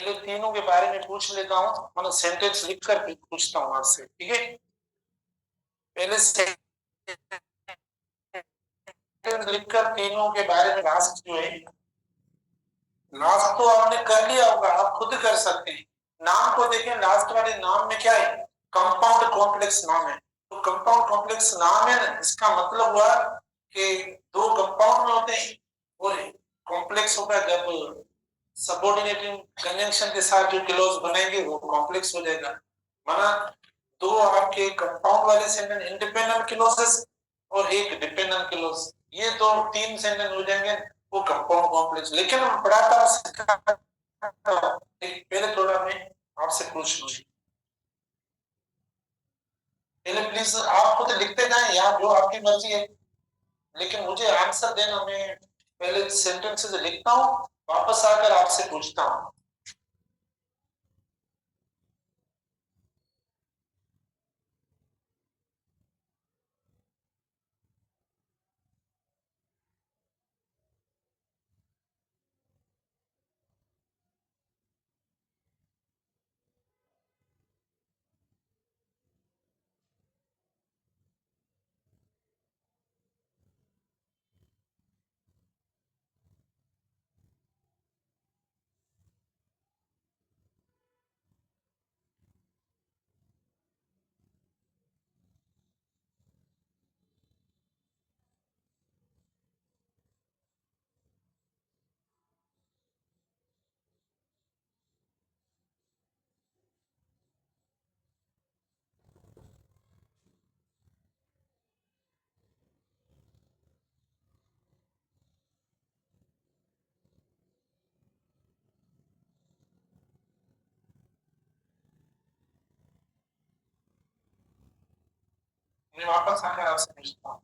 पहले तीनों के बारे में पूछ लेता हूँ, मतलब सेंटेंस लिख कर पूछता हूँ आपसे, ठीक है। पहले सेंटेंस लिखकर तीनों के बारे में लास्ट जो है, लास्ट तो आपने कर लिया होगा, आप खुद कर सकते हैं। नाम को देखें, लास्ट वाले नाम में क्या है, कंपाउंड कॉम्प्लेक्स नाम है। तो कंपाउंड कॉम्प्लेक्स नाम है ना, इसका मतलब हुआ कि दो कंपाउंड में होते हैं और कॉम्प्लेक्स होगा जब सबऑर्डिनेटिंग कंजंक्शन के साथ जो क्लॉज बनेंगे वो कॉम्प्लेक्स हो जाएगा। माना दो आपके कंपाउंड वाले सेंटेंस इंडिपेंडेंट क्लॉजेस और एक डिपेंडेंट क्लॉज, ये दो तीन सेंटेंस हो जाएंगे वो कंपाउंड कॉम्प्लेक्स। लेकिन हम पढ़ाता पहले थोड़ा मैं आपसे पूछ लूँ, पहले प्लीज आप खुद लिखते जाएं या जो आपकी मर्जी है, लेकिन मुझे आंसर देना, मैं पहले सेंटेंसेस लिखता हूँ, वापस आकर आपसे पूछता हूँ। मैं वापस आकर आपसे पूछता हूँ।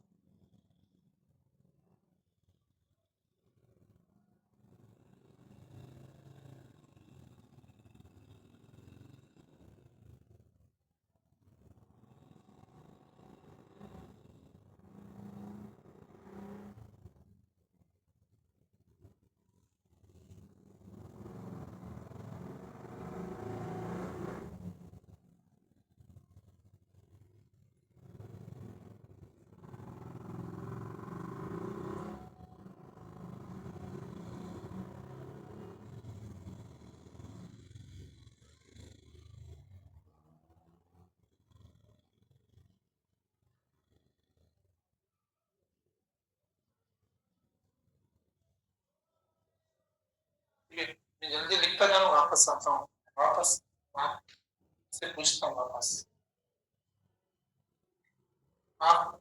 ठीक है, मैं जल्दी लिखता जाऊँ, वापस आता हूँ, वापस आपसे पूछता हूँ वापस। आप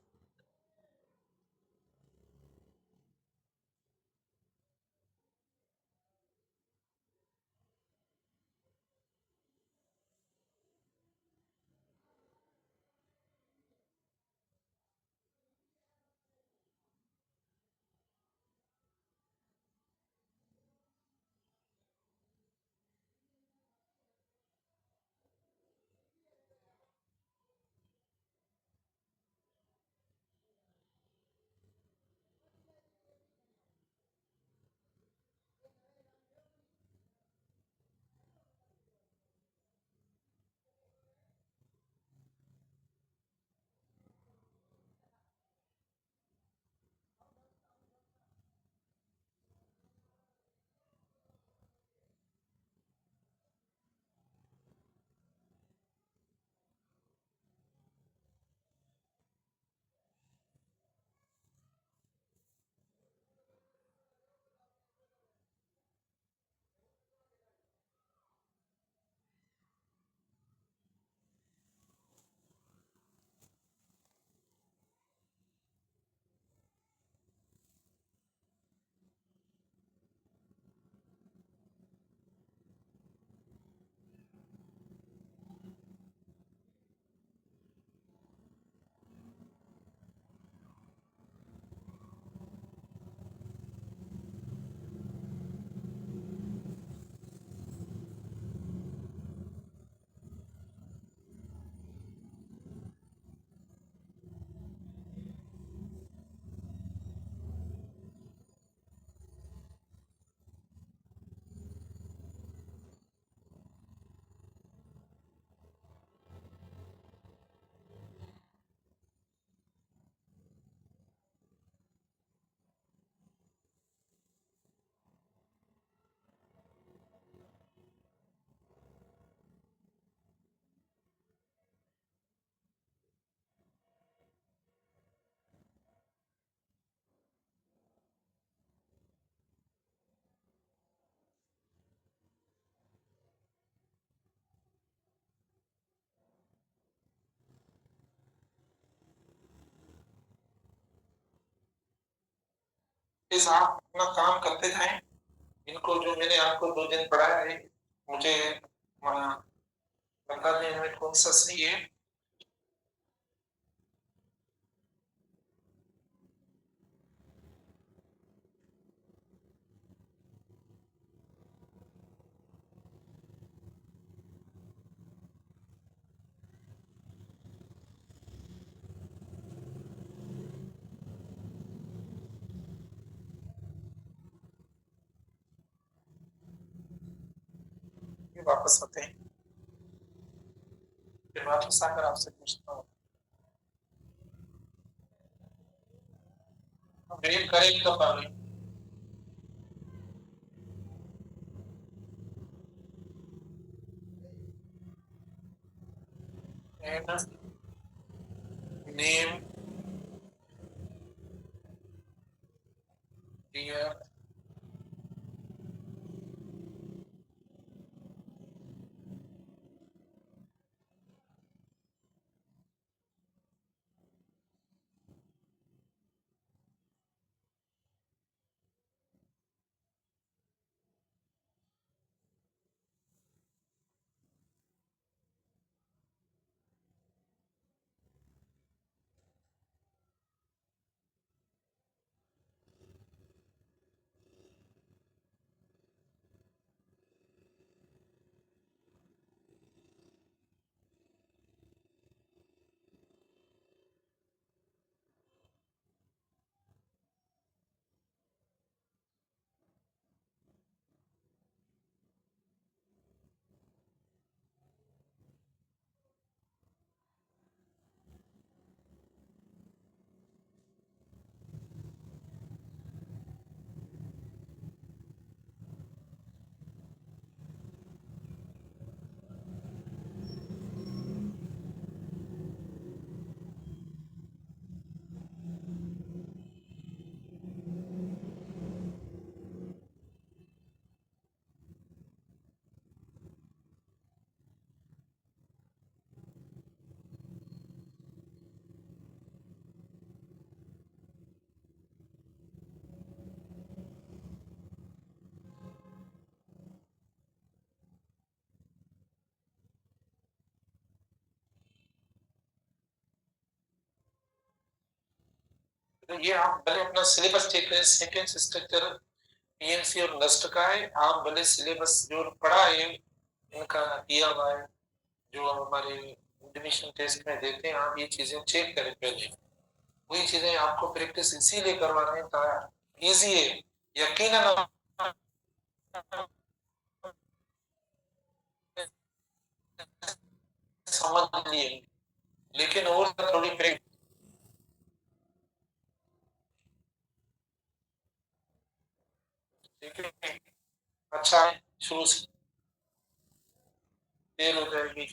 इस आप अपना काम करते जाएं। इनको जो मैंने आपको 2 दिन पढ़ाया है, मुझे बता दें इनमें कौन सा सही है। फिर वापस आते हैं, फिर वापस आकर आपसे पूछता हूँ, वेट करें तो पहले एंड नेम डियर तो ये आप भले अपना सिलेबस चेक करें, सेकेंड स्ट्रक्चर पीएमसी और नस्ट का है। आप भले सिलेबस जो पढ़ा है इनका दिया हुआ है, जो हमारे एडमिशन टेस्ट में देते हैं, आप ये चीजें चेक करें पहले। वही चीजें आपको प्रैक्टिस इसीलिए करवा रहे हैं ताकि इजी है, यकीनन समझ लिए, लेकिन और थोड़ी प्रैक्टिस। ठीक है, अच्छा है, शुरू से देर हो जाएगी।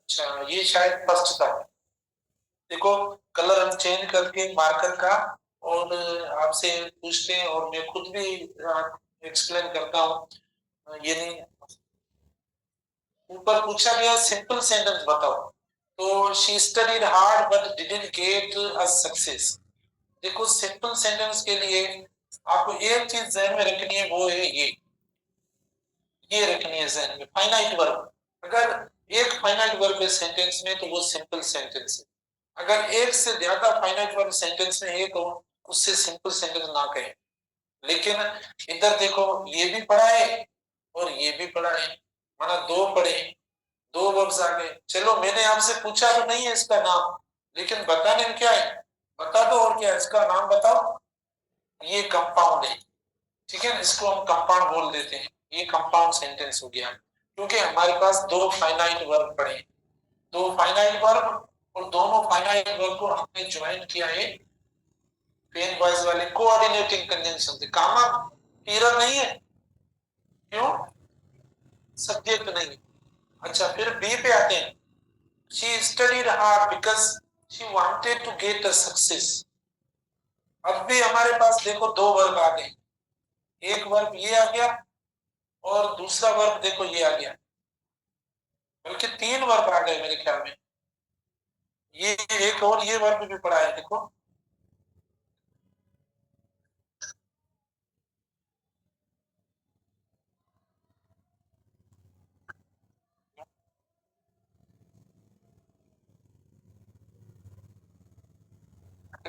अच्छा, ये शायद फर्स्ट था। देखो, कलर हम चेंज करके मार्कर का और आपसे पूछते हैं और मैं खुद भी एक्सप्लेन करता हूँ। ये नहीं, ऊपर पूछा गया सिंपल सेंटेंस बताओ, तो she studied hard but didn't get a success. देखो, सिंपल सेंटेंस के लिए आपको एक चीज ध्यान में रखनी है, वो है ये रखनी है ध्यान में, फाइनाइट वर्ब। अगर एक फाइनाइट वर्ब है सेंटेंस में तो वो सिंपल सेंटेंस है। अगर एक से ज्यादा फाइनाइट वर्ब सेंटेंस में है तो उससे सिंपल सेंटेंस ना कहें। लेकिन इधर देखो, ये भी पढ़ा है और ये भी पढ़ा है, माना दो पढ़े, दो वर्ब्स आ गए। चलो, मैंने आपसे पूछा तो नहीं है इसका नाम, लेकिन बताने में क्या है, बता दो और क्या है, इसका नाम बताओ। ये कंपाउंड है, ठीक है, इसको हम कंपाउंड बोल देते हैं। ये कंपाउंड सेंटेंस हो गया, क्योंकि हमारे पास दो फाइनाइट वर्ब पड़े, दो फाइनाइट वर्ब, और दोनों फाइनाइट वर्ब को हमने ज्वाइन किया है पेन वॉइस वाले कोऑर्डिनेटिंग कंजंक्शन से। कामा पीरा नहीं है, क्यों, सब्जेक्ट नहीं। अच्छा, फिर बी पे आते हैं। She studied hard because she wanted to get a success. अब भी हमारे पास देखो दो वर्ब आ गए, एक वर्ब ये आ गया और दूसरा वर्ब देखो ये आ गया, बल्कि तीन वर्ब आ गए मेरे ख्याल में। ये एक और ये वर्ब भी पड़ा है देखो,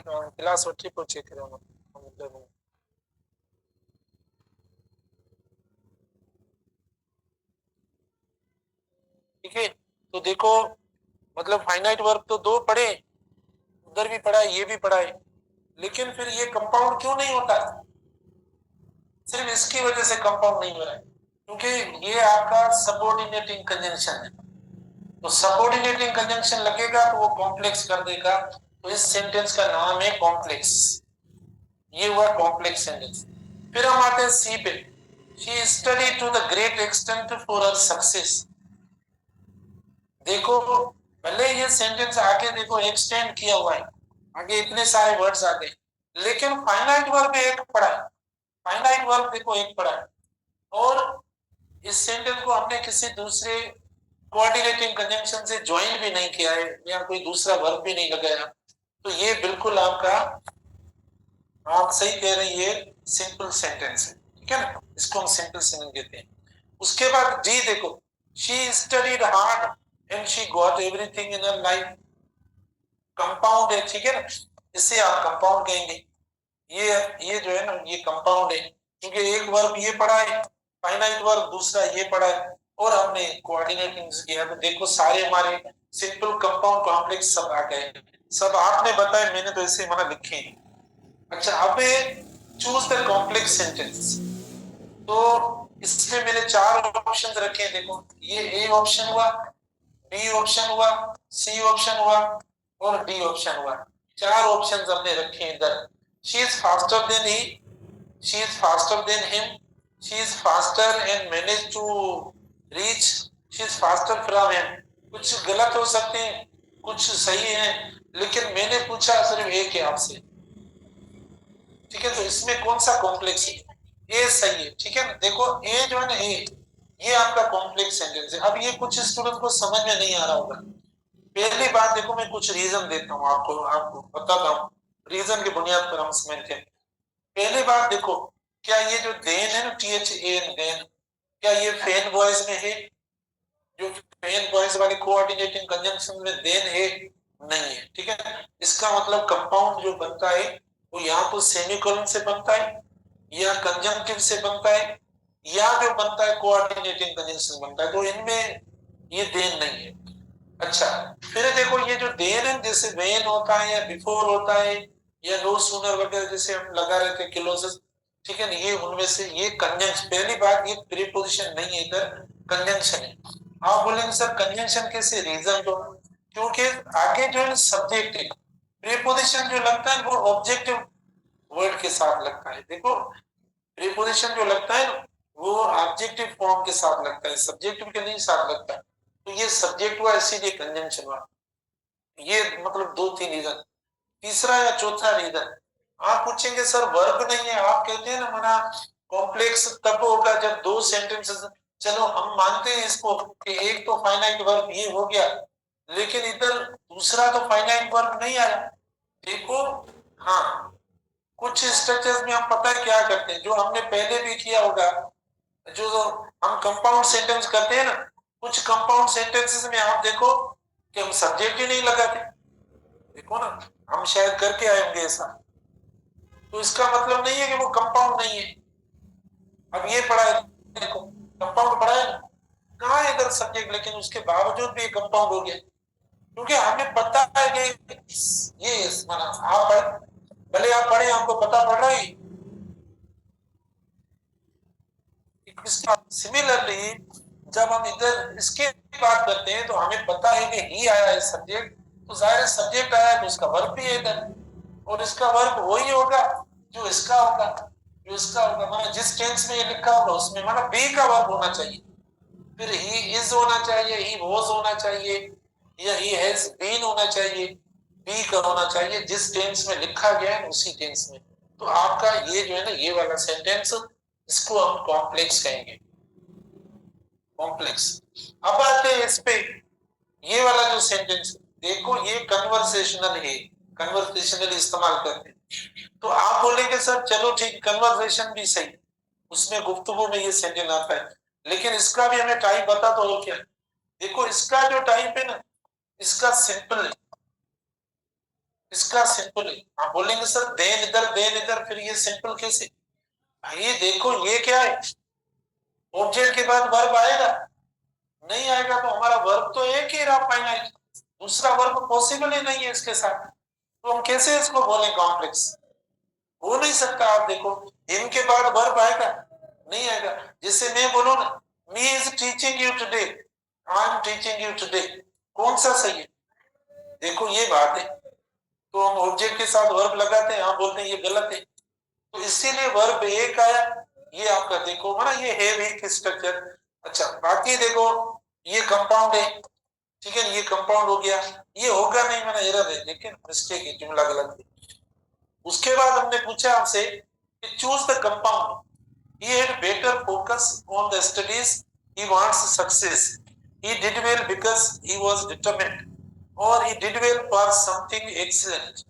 क्लास वठी को चेक करो ठीक है। तो देखो मतलब फाइनाइट वर्ब तो दो पढ़े, उधर भी पढ़ा है ये भी पढ़ा है, लेकिन फिर ये कंपाउंड क्यों नहीं होता? सिर्फ इसकी वजह से कंपाउंड नहीं हो रहा है क्योंकि ये आपका सबऑर्डिनेटिंग कंजंक्शन है। तो सबऑर्डिनेटिंग कंजंक्शन लगेगा तो वो कॉम्प्लेक्स कर देगा, तो इस सेंटेंस का नाम है कॉम्प्लेक्स। ये हुआ कॉम्प्लेक्स सेंटेंस। फिर हम आते हैं सी पे। She study to the great extent for her success. देखो भले ये सेंटेंस आगे देखो एक्सटेंड किया हुआ है, आगे इतने सारे वर्ड्स आ गए, लेकिन फाइनाइट वर्ब एक पढ़ा है, फाइनाइट वर्ब देखो एक पढ़ा है, और इस सेंटेंस को हमने किसी दूसरे कोऑर्डिनेटिंग कंजंक्शन से ज्वाइन भी नहीं किया है या कोई दूसरा वर्ब भी नहीं लगाया, तो ये बिल्कुल आपका, आप सही कह रहे हैं, ये सिंपल सेंटेंस है, ठीक है ना, इसको हम सिंपल सेंटेंस कहते हैं। उसके बाद डी देखो, she studied hard and she got everything in her life. Compound है, ठीक है ना, इसे आप कंपाउंड कहेंगे। ये जो है ना ये कंपाउंड है क्योंकि एक वर्ब ये पढ़ा है, फाइनाइट वर्ब दूसरा ये पढ़ा है, और हमने कोऑर्डिनेटिंग किया तो देखो सारे हमारे सिंपल कंपाउंड कॉम्प्लेक्स सब आ गए। सब आपने बताया, मैंने तो ऐसे मना लिखे हैं। अच्छा अब चूज द कॉम्प्लेक्स सेंटेंस। तो इसमें मैंने चार ऑप्शन रखे हैं, देखो ये ए ऑप्शन हुआ, बी ऑप्शन हुआ, सी ऑप्शन हुआ और डी ऑप्शन हुआ। चार ऑप्शंस हमने रखे हैं इधर। She is faster than he, she is faster than him, she is faster and manage to reach, she is faster from him. कुछ गलत हो सकते हैं, कुछ सही है, लेकिन मैंने पूछा सिर्फ एक है आपसे, ठीक है, तो इसमें कौन सा कॉम्प्लेक्स है? ए सही है, ठीक है ना। देखो ए जो है ना ए, ये आपका कॉम्प्लेक्स सेंटेंस है। अब ये कुछ स्टूडेंट को समझ में नहीं आ रहा होगा। पहली बात देखो, मैं कुछ रीजन देता हूँ आपको, बताता हूँ, रीजन की बुनियाद पर हम समझते हैं। पहली बात देखो, क्या ये जो देन है ना, THAN देन, क्या ये फैन वॉइस में है? जो फैन वॉइस वाले कोऑर्डिनेटिंग कंजंक्शन में देन है? नहीं है, ठीक है। इसका मतलब कंपाउंड जो बनता है वो यहाँ तो सेमीकोलन से बनता है, या कंजंक्टिव से बनता है, या जो बनता है कोऑर्डिनेटिंग कंजंक्शन बनता है, तो इनमें ये देन नहीं है। अच्छा फिर देखो ये जो देन है, जैसे वेन होता है या बिफोर होता है या नो सूनर वगैरह जैसे हम लगा रहे थे क्लोजेस, ठीक है ना, ये उनमें से ये कंजंक्शन। पहली बात ये प्रीपोजिशन नहीं है, इधर कंजंक्शन है। आप बोलेंगे सर कंजंक्शन कैसे? रीजन दो। क्योंकि आगे जो है सब्जेक्ट है, प्रीपोजिशन जो लगता है वो ऑब्जेक्टिव वर्ड के साथ लगता है। देखो प्रीपोजिशन जो लगता है ना वो ऑब्जेक्टिव फॉर्म के साथ लगता है, सब्जेक्टिव के नहीं साथ लगता है। तो ये सब्जेक्ट हुआ, इसीलिए कंजंक्शन हुआ। ये मतलब दो तीन रीजन। तीसरा या चौथा रीजन, आप पूछेंगे सर वर्ब नहीं है, आप कहते हैं ना मना कॉम्प्लेक्स तब होगा जब दो सेंटेंसेस। चलो हम मानते हैं इसको कि एक तो फाइनाइट वर्ब ये हो गया, लेकिन इधर दूसरा तो फाइनाइट वर्ब नहीं आया। देखो हाँ, कुछ स्ट्रक्चर्स में हम पता है क्या करते हैं, जो हमने पहले भी किया होगा, जो हम कंपाउंड सेंटेंस करते हैं ना, कुछ कंपाउंड सेंटेंसेस में आप देखो कि हम सब्जेक्ट ही नहीं लगाते। देखो ना, हम शायद करके आएंगे ऐसा, तो इसका मतलब नहीं है कि वो कंपाउंड नहीं है। अब ये पढ़ा है, देखो कंपाउंड पढ़ा है ना, कहाँ है इधर सब्जेक्ट, लेकिन उसके बावजूद भी कंपाउंड हो गया, क्योंकि हमें पता है कि ये माना आप पढ़े, भले आप पढ़े आपको पता पड़ रहा है। सिमिलरली जब हम इधर इसके बात करते हैं तो हमें पता है कि ही आया है सब्जेक्ट, तो जाहिर सब्जेक्ट आया है तो इसका वर्ब भी है इधर, और इसका वर्ब वही होगा जो इसका होगा, जो इसका होगा। माना जिस टेंस में ये लिखा होगा उसमें माना बी का वर्ब होना चाहिए, फिर ही इज होना चाहिए, ही वॉज होना चाहिए, या ही हैज बीन होना चाहिए, बी का होना चाहिए, जिस टेंस में लिखा गया है उसी टेंस में। तो आपका ये जो है ना ये वाला सेंटेंस, इसको हम कॉम्प्लेक्स कहेंगे, कॉम्प्लेक्स। अब आते हैं इस पे, ये वाला जो सेंटेंस देखो ये कन्वर्सेशनल है, कन्वर्सेशनल इस्तेमाल करते हैं। तो आप बोलेंगे सर चलो ठीक कन्वर्सेशन भी सही, उसमें गुफ्तगू में ये सेंटेंस आता है, लेकिन इसका भी हमें टाइप बता दो और क्या। देखो इसका जो टाइप है ना, इसका सिंपल है, इसका सिंपल है। आप बोलेंगे सर देन इधर फिर ये सिंपल कैसे? भाई देखो ये क्या है, ऑब्जेक्ट के बाद वर्ब आएगा, नहीं आएगा तो हमारा वर्ब तो एक ही रहा फाइनाइट, दूसरा वर्ब पॉसिबल ही नहीं है इसके साथ, तो हम कैसे इसको बोले कॉम्प्लेक्स? हो नहीं सकता। आप देखो इनके बाद वर्ब आएगा, नहीं आएगा। जैसे मैं बोलूं ना, me is teaching you today, I am teaching you today, कौन सा सही है? देखो ये बात है, तो हम ऑब्जेक्ट के साथ वर्ब लगाते हैं, आप बोलते हैं ये गलत है, तो इसीलिए वर्ब एक आया। ये आपका देखो ना, ये है वीक स्ट्रक्चर। अच्छा बाकी देखो, ये कंपाउंड है, ठीक है, ये कंपाउंड हो गया, ये होगा नहीं, मैंने एरर है, लेकिन मिस्टेक है, जुमला गलत है। उसके बाद हमने पूछा आपसे कि choose the compound, he had better focus on the studies, he wants success, he did well because he was determined, or he did well for something excellent।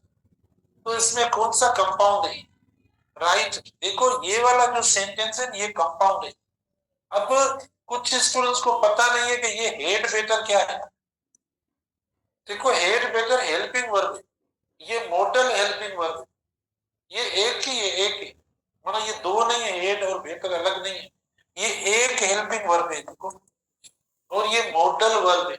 तो इसमें कौन सा कंपाउंड है? राइट देखो ये वाला जो सेंटेंस है ये कंपाउंड है। अब कुछ स्टूडेंट्स को पता नहीं है कि ये हेड बेटर क्या है। देखो हेड बेटर हेल्पिंग वर्ब है, ये मॉडल हेल्पिंग वर्ब है, ये एक ही है, एक है, मतलब ये दो नहीं है, हेड और बेटर अलग नहीं है, ये एक हेल्पिंग वर्ब है देखो, और ये मॉडल वर्ब है,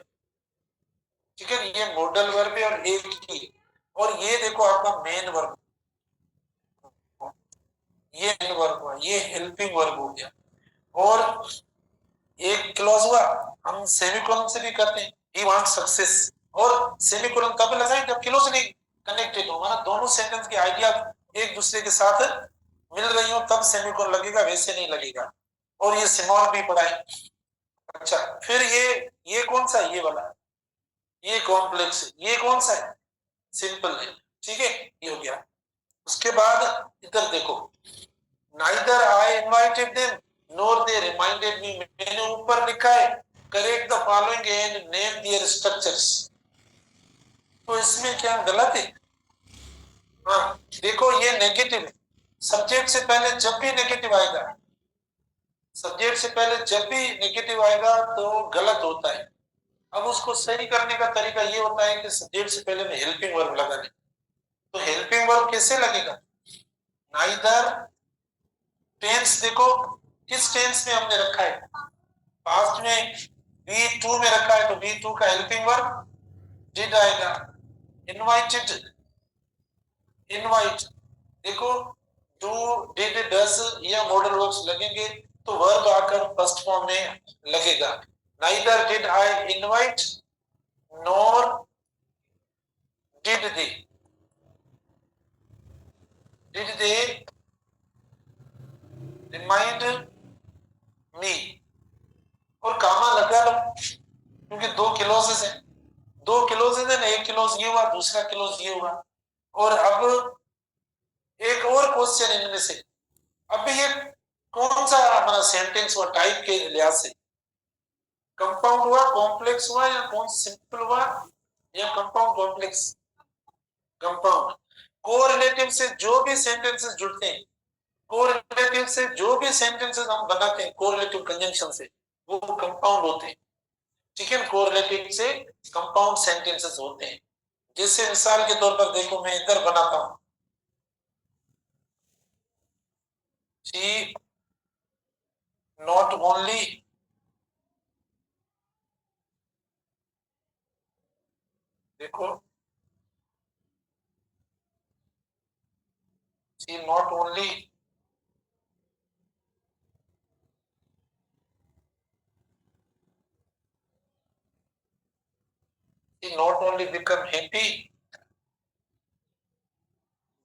ठीक है, ये मॉडल वर्ब है और एक ही है। और ये देखो आपका मेन वर्ब, ये मेन वर्ब हुआ, ये हेल्पिंग वर्ब हो गया। और एक क्लॉज हुआ, हम सेमीकोलन से भी करते हैं, ही वांट्स सक्सेस, और सेमीकोलन तब लगाएं जब क्लोज नहीं कनेक्टेड हो, मतलब दोनों सेंटेंस के आइडिया एक दूसरे के साथ मिल रही हो तब सेमीकोलन लगेगा, वैसे नहीं लगेगा। और ये स्मॉल भी पढ़ा है। अच्छा फिर ये कौन सा, ये वाला, ये कॉम्प्लेक्स है, ये कौन सा है? सिंपल है, ठीक है, ये हो गया। उसके बाद इधर देखो, neither I invited them nor they reminded me, मैंने ऊपर लिखा है correct the following and name their structures, तो इसमें क्या गलत है? हाँ देखो ये नेगेटिव है, सब्जेक्ट से पहले जब भी नेगेटिव आएगा, सब्जेक्ट से पहले जब भी नेगेटिव आएगा तो गलत होता है। अब उसको सही करने का तरीका ये होता है कि सब्जेक्ट से पहले में हेल्पिंग वर्ब लगा दें। तो हेल्पिंग वर्ब कैसे लगेगा? नाइदर, टेंस देखो किस टेंस में हमने रखा है, पास्ट में V2 में रखा है, तो V2 का हेल्पिंग वर्ब डिड आएगा। इनवाइटेड, इनवाइट देखो डू डिड डस या मॉडल वर्ब्स लगेंगे तो वर्ब आकर फर्स्ट फॉर्म में लगेगा। Neither did I invite nor did they remind me, और कामा लगा लो क्योंकि दो क्लोजेस हैं, दो क्लोजेस है ना, एक क्लोज ये हुआ दूसरा क्लोज ये हुआ। और अब एक और क्वेश्चन इनमें से, अब ये कौन सा हमारा सेंटेंस हुआ टाइप के लिहाज से, कंपाउंड हुआ, कॉम्प्लेक्स हुआ, या कौन सिंपल हुआ, या कंपाउंड कॉम्प्लेक्स? कंपाउंड। कोरिलेटिव से जो भी सेंटेंसेस जुड़ते हैं, कोरिलेटिव से जो भी सेंटेंसेस हम बनाते हैं कोरिलेटिव कंजंक्शन से, वो कंपाउंड होते हैं, ठीक है, कोरिलेटिव से कंपाउंड सेंटेंसेस होते हैं। जैसे मिसाल के तौर पर देखो मैं इधर बनाता हूं, शी नॉट ओनली देखो, she not only he not only become happy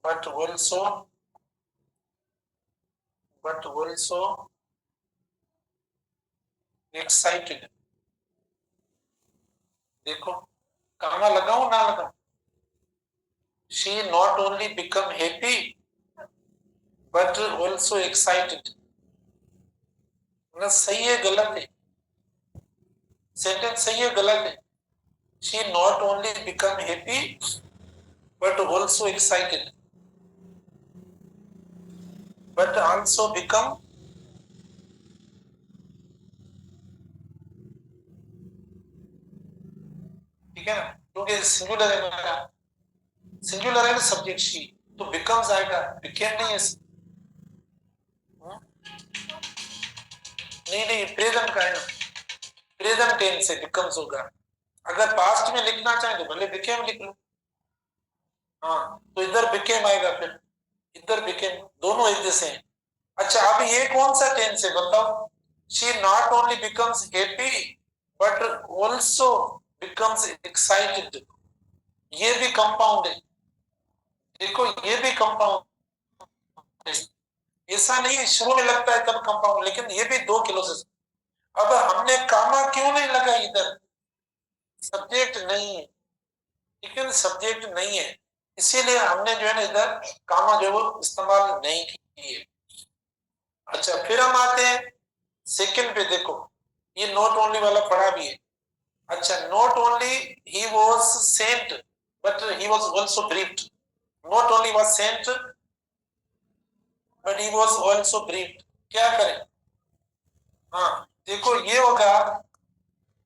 but also excited। देखो कहाँ लगाऊं ना लगाऊं, she not only become happy but also excited, ना सही है गलत है, सेंटेंस सही है गलत है? she not only become happy but also excited but also become, ठीक है ना, क्योंकि सिंगुलर है मेरा, सिंगुलर है ना सब्जेक्ट शी, तो बिकम्स आएगा, बिकेम नहीं है। नहीं नहीं, प्रेजेंट का है ना, प्रेजेंट टेंस से बिकम्स होगा। अगर पास्ट में लिखना चाहे तो भले बिकेम लिख लो। हाँ, तो इधर बिकेम आएगा, फिर इधर बिकेम, दोनों एक जैसे हैं। अच्छा, अब ये कौन सा टेंस है बताओ? She not only becomes happy but also becomes excited. ये भी कंपाउंड है, देखो ये भी कंपाउंड है। ऐसा नहीं है शुरू में लगता है तब कंपाउंड, लेकिन ये भी दो क्लोजेस। अब हमने कामा क्यों नहीं लगा इधर? सब्जेक्ट नहीं है, ठीक है ना, सब्जेक्ट नहीं है, इसीलिए हमने जो है ना इधर कामा जो वो इस्तेमाल नहीं की है। अच्छा, फिर हम आते हैं सेकंड पे, देखो ये नॉट ओनली वाला पढ़ा भी है। अच्छा, not only he was sent but he was also briefed. Not only was sent but he was also briefed. क्या करें? हाँ, देखो ये होगा,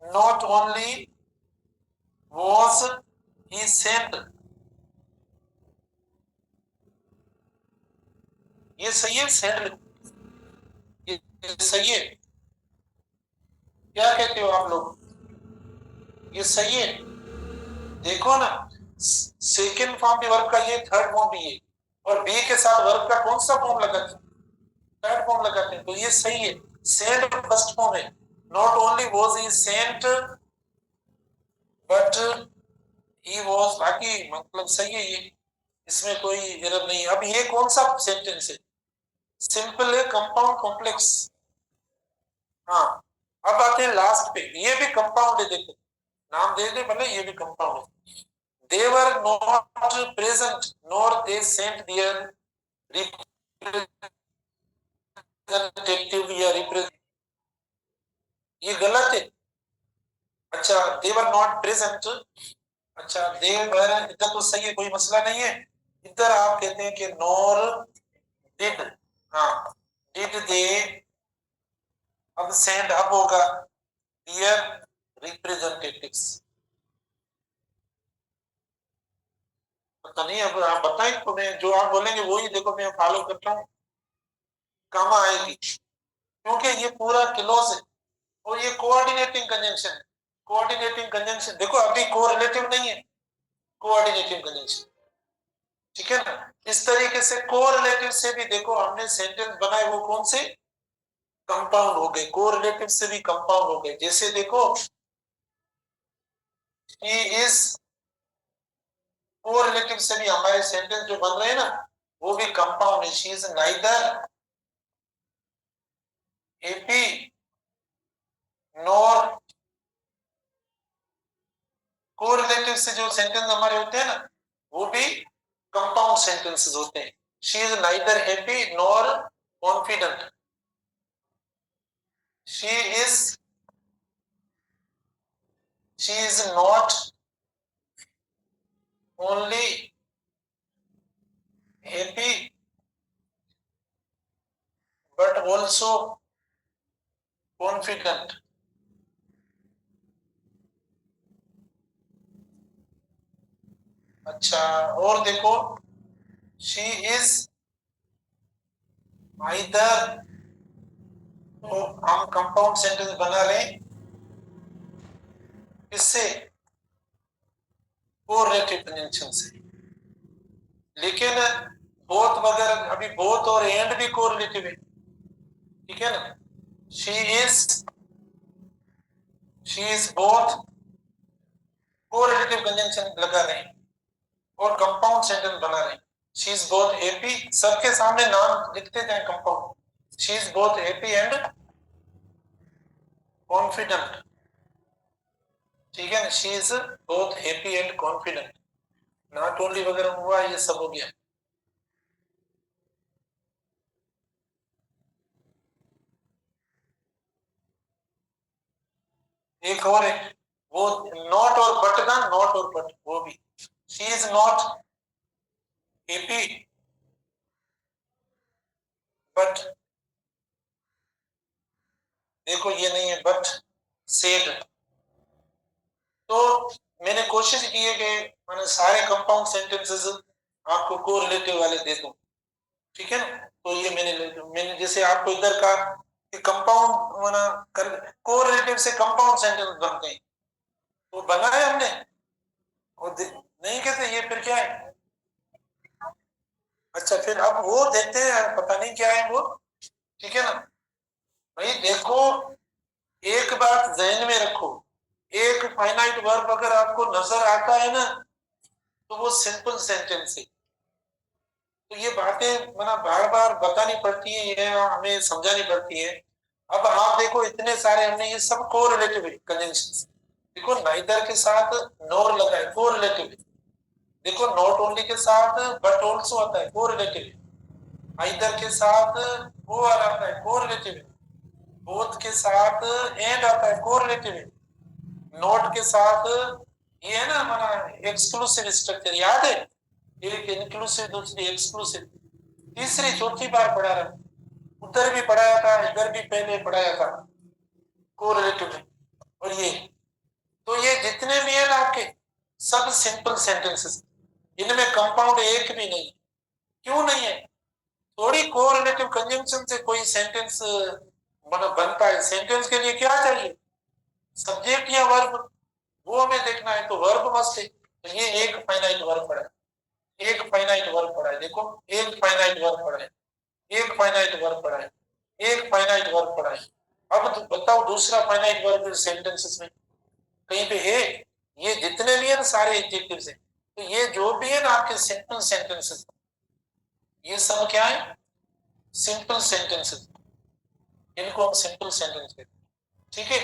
not only was he sent, ये सही है, सेंट ये सही है। क्या कहते हो आप लोग? ये सही है? देखो ना, सेकंड फॉर्म भी वर्ब का ये, थर्ड फॉर्म भी ये, और बी के साथ वर्ब का कौन सा फॉर्म लगाते हैं? थर्ड फॉर्म लगाते हैं, तो ये सही है। सेंट फर्स्ट फॉर्म है, not only was he sent but he was, बाकी मतलब सही है ये, इसमें कोई एरर नहीं है। अब ये कौन सा सेंटेंस है? सिंपल है, कंपाउंड कॉम्प्लेक्स। हाँ, अब आते हैं लास्ट पे, ये भी कंपाउंड है, देखो नाम दे दे भले, ये भी कंपाउंड है। They were not present nor they sent their representative या represent, ये गलत है। अच्छा, they were not present, अच्छा they were इधर तो सही है, कोई मसला नहीं है। इधर आप कहते हैं कि nor did, हाँ did they, अब send अब होगा their representatives। पता नहीं, अब आप बताएं तो मैं जो आप बोलेंगे वही देखो मैं फॉलो करता हूँ, काम आएगी, क्योंकि ये पूरा क्लोज है और ये कोऑर्डिनेटिंग कंजंक्शन है। कोऑर्डिनेटिंग कंजंक्शन देखो अभी कोरिलेटिव नहीं है, कोऑर्डिनेटिव कंजंक्शन, ठीक है ना। इस तरीके से कोरिलेटिव से भी देखो हमने सेंटेंस बनाए, वो कौन से? कंपाउंड हो गए, कोरिलेटिव से भी कंपाउंड हो गए। जैसे देखो ही इज, कोरिलेटिव से भी हमारे सेंटेंस जो बन रहे हैं ना वो भी कंपाउंड है। She is neither happy nor, correlative से जो सेंटेंस हमारे होते हैं ना वो भी कंपाउंड सेंटेंसेस होते हैं। She is neither happy nor confident, she is, she is not only happy but also confident. अच्छा, और देखो शी इज आइदर, तो हम कंपाउंड सेंटेंस बना रहे हैं किससे? कोरिलेटिव कंजंक्शन से। लेकिन बोथ वगैरह, अभी बोथ और एंड भी कोरिलेटिव है, ठीक है ना। She is, she is both, correlative conjunction लगा रहे हैं और कंपाउंड सेंटेंस बना रहे हैं। शी इज बोथ हैप्पी, सबके सामने नाम लिखते जाए compound. She is both happy and confident, ठीक है ना। She is both happy and confident, not only वगैरह हुआ, ये सब हो गया। एक और है, वो नॉट और बट का, नॉट और बट, वो भी she is not happy but, देखो ये नहीं है बट सेड, तो मैंने कोशिश की है कि मैंने सारे कंपाउंड सेंटेंसेस आपको कोरिलेटिव वाले दे दूं, ठीक है ना। तो ये मैंने जैसे आपको इधर कहा कि कंपाउंड माना कर कोरिलेटिव से कंपाउंड सेंटेंस बनते हैं, वो बनाए हमने, नहीं कहते ये फिर क्या है। अच्छा फिर अब वो देखते हैं, पता नहीं क्या है वो, ठीक है ना। भाई देखो, एक बात ध्यान में रखो, एक फाइनाइट वर्ब अगर आपको नजर आता है ना, तो वो सिंपल सेंटेंस है। तो ये बातें मना बार बार बतानी पड़ती है, ये हमें समझानी पड़ती है। अब आप देखो इतने सारे हमने, ये सब कोरिलेटिव कंजंक्शंस। देखो नाइदर के साथ नोर लगा है, कोरिलेटिव। देखो नॉट ओनली के साथ बट ऑल्सो आता है, कोरिलेटिव। आइदर के साथ वो आता है, कोरिलेटिव। बोथ के साथ एंड आता है, कोरिलेटिव। नोट के साथ ये है ना हमारा एक्सक्लूसिव स्ट्रक्चर, याद है, एक इंक्लूसिव दूसरी एक्सक्लूसिव। तीसरी चौथी बार पढ़ा रहा, उधर भी पढ़ाया था, इधर भी पहले पढ़ाया था, कोरिलेटिव। और ये तो ये जितने भी है ना आपके, सब सिंपल सेंटेंसेस, इनमें कंपाउंड एक भी नहीं। क्यों नहीं है? थोड़ी कोरिलेटिव कंजंक्शन से कोई सेंटेंस बनता है। सेंटेंस के लिए क्या चाहिए? सब्जेक्ट या वर्ब, वो हमें देखना है, तो वर्ब मस्ट है। तो ये एक फाइनाइट वर्ब पढ़ा है, एक फाइनाइट वर्ब पढ़ा है, देखो एक फाइनाइट वर्ब पढ़ा है, एक फाइनाइट वर्ब पढ़ा है, एक फाइनाइट वर्ब पढ़ा है। अब तो बताओ दूसरा फाइनाइट वर्ब सेंटेंसेस में कहीं पे है? ये जितने भी है ना सारे एडजेक्टिव्स हैं, तो ये जो भी है ना आपके सिंपल सेंटेंसेस, ये सब क्या है? Simple sentences. इनको हम सिंपल सेंटेंस कहते हैं, ठीक है।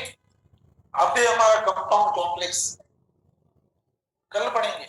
अब भी हमारा कंपाउंड कॉम्प्लेक्स कल पढ़ेंगे।